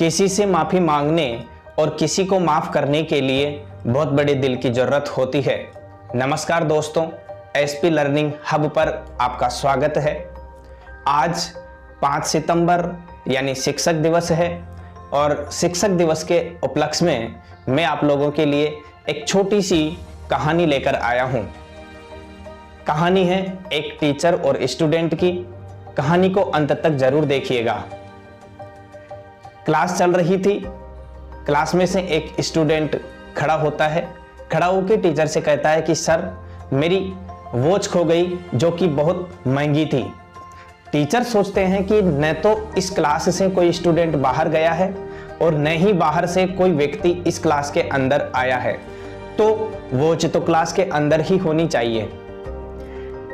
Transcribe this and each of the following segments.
किसी से माफ़ी मांगने और किसी को माफ़ करने के लिए बहुत बड़े दिल की ज़रूरत होती है। नमस्कार दोस्तों, एसपी लर्निंग हब पर आपका स्वागत है। आज 5 सितंबर यानी शिक्षक दिवस है और शिक्षक दिवस के उपलक्ष्य में मैं आप लोगों के लिए एक छोटी सी कहानी लेकर आया हूँ। कहानी है एक टीचर और स्टूडेंट की। कहानी को अंत तक जरूर देखिएगा। क्लास चल रही थी। क्लास में से एक स्टूडेंट खड़ा होता है। खड़ा होकर टीचर से कहता है कि सर, मेरी वॉच खो गई जो कि बहुत महंगी थी। टीचर सोचते हैं कि न तो इस क्लास से कोई स्टूडेंट बाहर गया है और न ही बाहर से कोई व्यक्ति इस क्लास के अंदर आया है, तो वॉच तो क्लास के अंदर ही होनी चाहिए।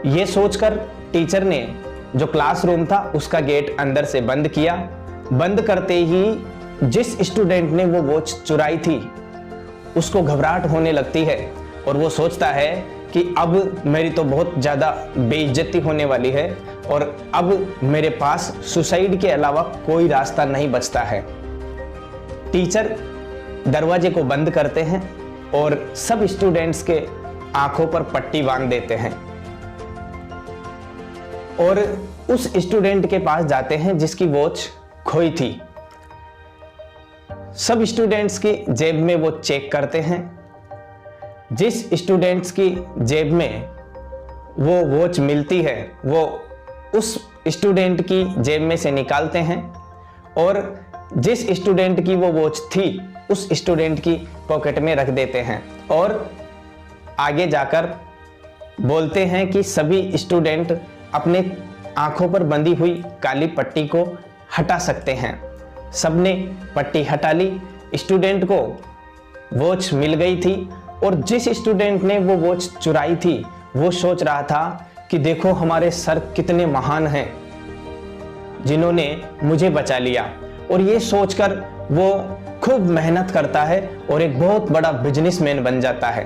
ये सोचकर टीचर ने जो क्लासरूम था उसका गेट अंदर से बंद किया। बंद करते ही जिस स्टूडेंट ने वो वॉच चुराई थी उसको घबराहट होने लगती है और वो सोचता है कि अब मेरी तो बहुत ज़्यादा बेइज्जती होने वाली है और अब मेरे पास सुसाइड के अलावा कोई रास्ता नहीं बचता है। टीचर दरवाजे को बंद करते हैं और सब स्टूडेंट्स के आंखों पर पट्टी बांध देते हैं और उस स्टूडेंट के पास जाते हैं जिसकी वॉच खोई थी। सब स्टूडेंट्स की जेब में वो चेक करते हैं। जिस स्टूडेंट्स की जेब में वो वॉच मिलती है वो उस स्टूडेंट की जेब में से निकालते हैं और जिस स्टूडेंट की वो वॉच थी उस स्टूडेंट की पॉकेट में रख देते हैं और आगे जाकर बोलते हैं कि सभी स्टूडेंट अपने आंखों पर बंधी हुई काली पट्टी को हटा सकते हैं। सबने पट्टी हटा ली। स्टूडेंट को वॉच मिल गई थी और जिस स्टूडेंट ने वो वॉच चुराई थी वो सोच रहा था कि देखो हमारे सर कितने महान हैं जिन्होंने मुझे बचा लिया, और ये सोचकर वो खूब मेहनत करता है और एक बहुत बड़ा बिजनेसमैन बन जाता है।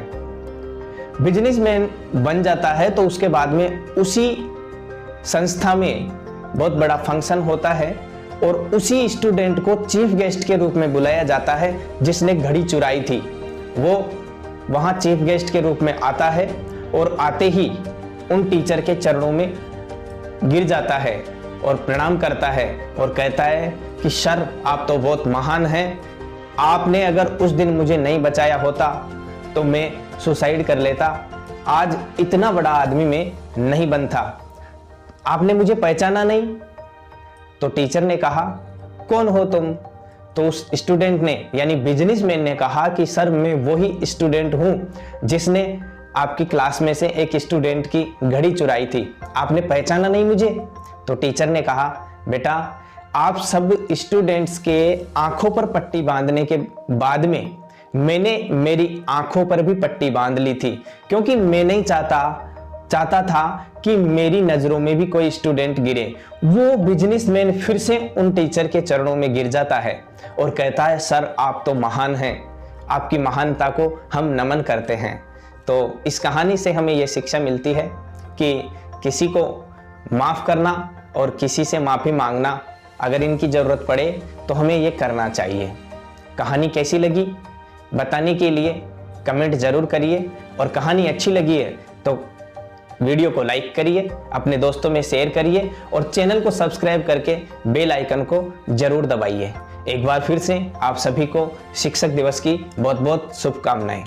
बिजनेसमैन बन जाता है तो उसके बाद में उसी संस्था में बहुत बड़ा फंक्शन होता है और उसी स्टूडेंट को चीफ गेस्ट के रूप में बुलाया जाता है जिसने घड़ी चुराई थी। वो वहाँ चीफ गेस्ट के रूप में आता है और आते ही उन टीचर के चरणों में गिर जाता है और प्रणाम करता है और कहता है कि सर, आप तो बहुत महान हैं। आपने अगर उस दिन मुझे नहीं बचाया होता तो मैं सुसाइड कर लेता। आज इतना बड़ा आदमी मैं नहीं बनता। आपने मुझे पहचाना नहीं। तो टीचर ने कहा, कौन हो तुम? तो उस स्टूडेंट ने यानी बिजनेसमैन ने कहा कि सर, मैं वही स्टूडेंट हूं जिसने आपकी क्लास में से एक स्टूडेंट की घड़ी चुराई थी। आपने पहचाना नहीं मुझे? तो टीचर ने कहा, बेटा, आप सब स्टूडेंट्स के आंखों पर पट्टी बांधने के बाद में मैंने मेरी आंखों पर भी पट्टी बांध ली थी, क्योंकि मैं नहीं चाहता था कि मेरी नजरों में भी कोई स्टूडेंट गिरे। वो बिजनेसमैन फिर से उन टीचर के चरणों में गिर जाता है और कहता है, सर, आप तो महान हैं। आपकी महानता को हम नमन करते हैं। तो इस कहानी से हमें ये शिक्षा मिलती है कि किसी को माफ़ करना और किसी से माफ़ी मांगना, अगर इनकी ज़रूरत पड़े तो हमें ये करना चाहिए। कहानी कैसी लगी बताने के लिए कमेंट ज़रूर करिए और कहानी अच्छी लगी है तो वीडियो को लाइक करिए, अपने दोस्तों में शेयर करिए और चैनल को सब्सक्राइब करके बेल आइकन को जरूर दबाइए। एक बार फिर से आप सभी को शिक्षक दिवस की बहुत बहुत शुभकामनाएं।